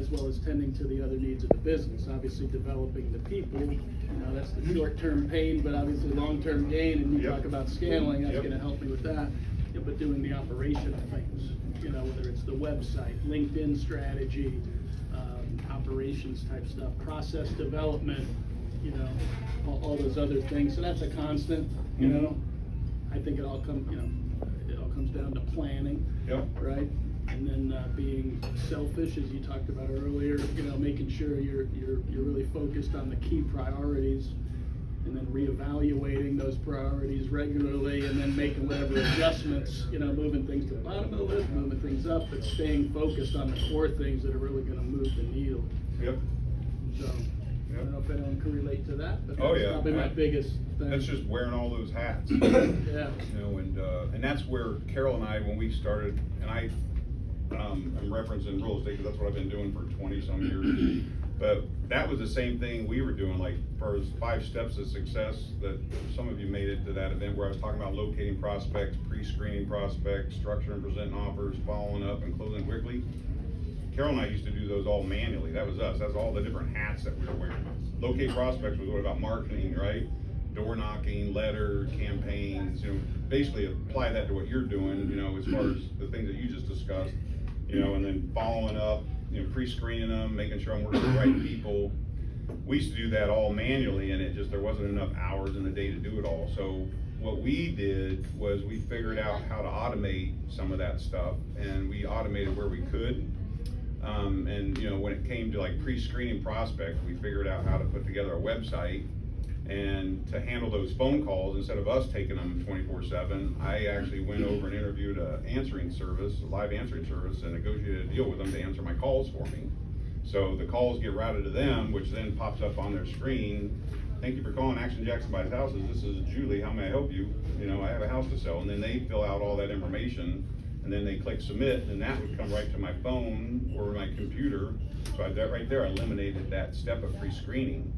as well as tending to the other needs of the business. Obviously developing the people, that's the short-term pain, but obviously long-term gain, and you talk about scaling, that's gonna help me with that. But doing the operational things, whether it's the website, LinkedIn strategy, operations type stuff, process development, all those other things. So that's a constant, I think it all comes down to planning, right? And then being selfish, as you talked about earlier, making sure you're really focused on the key priorities, and then reevaluating those priorities regularly, and then making whatever adjustments, moving things to the bottom of the list, moving things up, but staying focused on the core things that are really going to move the needle. So I don't know if anyone can relate to that, but that's probably my biggest thing. That's just wearing all those hats. And that's where Carol and I, when we started, and I'm referencing real estate because that's what I've been doing for 20 some years. But that was the same thing we were doing, like for 5 steps of success that some of you made it to that event where I was talking about locating prospects, pre-screening prospects, structuring and presenting offers, following up and closing quickly. Carol and I used to do those all manually. That was us. That's all the different hats that we were wearing. Locate prospects was what about marketing, right? Door knocking, letter, campaigns, basically apply that to what you're doing, as far as the things that you just discussed, and then following up, pre-screening them, making sure I'm working with the right people. We used to do that all manually, and there wasn't enough hours in the day to do it all. So what we did was we figured out how to automate some of that stuff, and we automated where we could. And when it came to like pre-screening prospects, we figured out how to put together a website and to handle those phone calls instead of us taking them 24/7. I actually went over and interviewed a live answering service, and negotiated a deal with them to answer my calls for me. So the calls get routed to them, which then pops up on their screen. Thank you for calling Action Jackson Buys Houses. This is Julie. How may I help you? I have a house to sell. And then they fill out all that information, and then they click submit, and that would come right to my phone or my computer. So that right there eliminated that step of pre-screening.